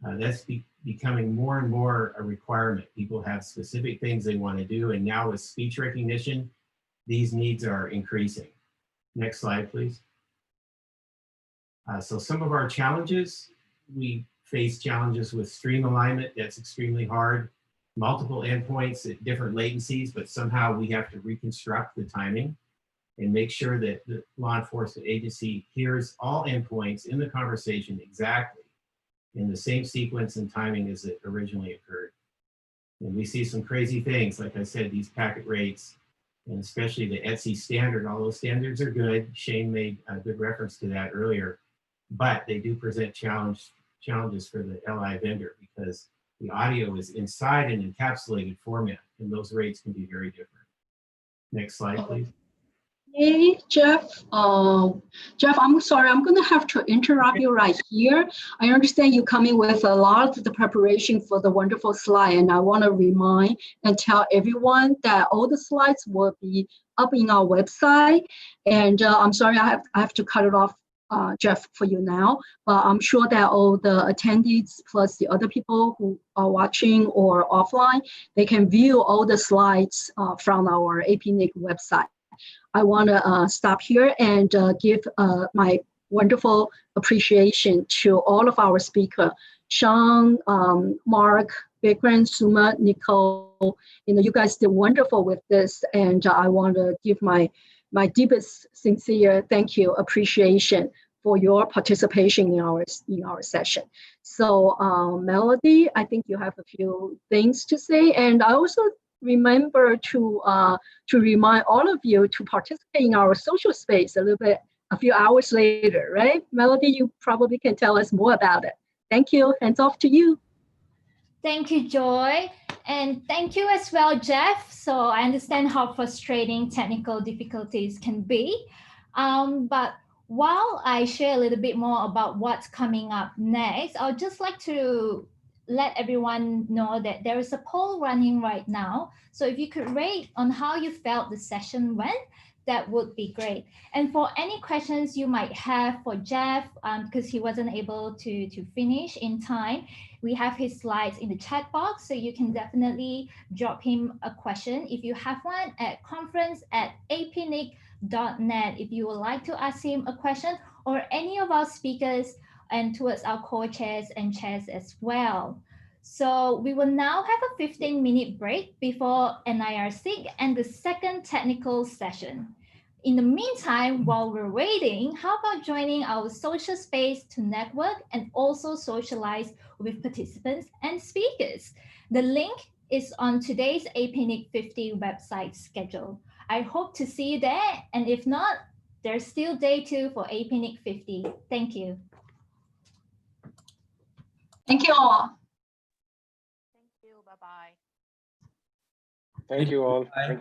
That's becoming more and more a requirement. People have specific things they want to do, and now with speech recognition, these needs are increasing. Next slide, please. So some of our challenges, we face challenges with stream alignment. That's extremely hard. Multiple endpoints at different latencies, but somehow we have to reconstruct the timing and make sure that the law enforcement agency hears all endpoints in the conversation exactly in the same sequence and timing as it originally occurred. And we see some crazy things, like I said, these packet rates, and especially the Etsy standard. All those standards are good. Shane made a good reference to that earlier, but they do present challenges for the LI vendor because the audio is inside an encapsulated format, and those rates can be very different. Next slide, please. Hey, Jeff. Jeff, I'm sorry, I'm going to have to interrupt you right here. I understand you coming with a lot of the preparation for the wonderful slide, and I want to remind and tell everyone that all the slides will be up in our website. And I'm sorry, I have to cut it off, Jeff, for you now, but I'm sure that all the attendees plus the other people who are watching or offline, they can view all the slides from our APNIC website. I want to stop here and give my wonderful appreciation to all of our speakers, Sean, Mark, Vikram, Suma, Nicole. You guys did wonderful with this, and I want to give my deepest sincere thank you, appreciation for your participation in our session. So Melody, I think you have a few things to say, and I also remember to remind all of you to participate in our social space a few hours later, right? Melody, you probably can tell us more about it. Thank you. Hands off to you. Thank you, Joy. And thank you as well, Jeff. So I understand how frustrating technical difficulties can be. But while I share a little bit more about what's coming up next, I'd just like to let everyone know that there is a poll running right now. So if you could rate on how you felt the session went, that would be great. And for any questions you might have for Jeff, because he wasn't able to finish in time, we have his slides in the chat box, so you can definitely drop him a question if you have one at conference@apnic.net if you would like to ask him a question, or any of our speakers and towards our co-chairs and chairs as well. So we will now have a 15-minute break before NIRSIG and the second technical session. In the meantime, while we're waiting, how about joining our social space to network and also socialize with participants and speakers? The link is on today's APNIC 50 website schedule. I hope to see you there, and if not, there's still day 2 for APNIC 50. Thank you. Thank you all. Thank you. Bye-bye. Thank you all. Bye. Thank you.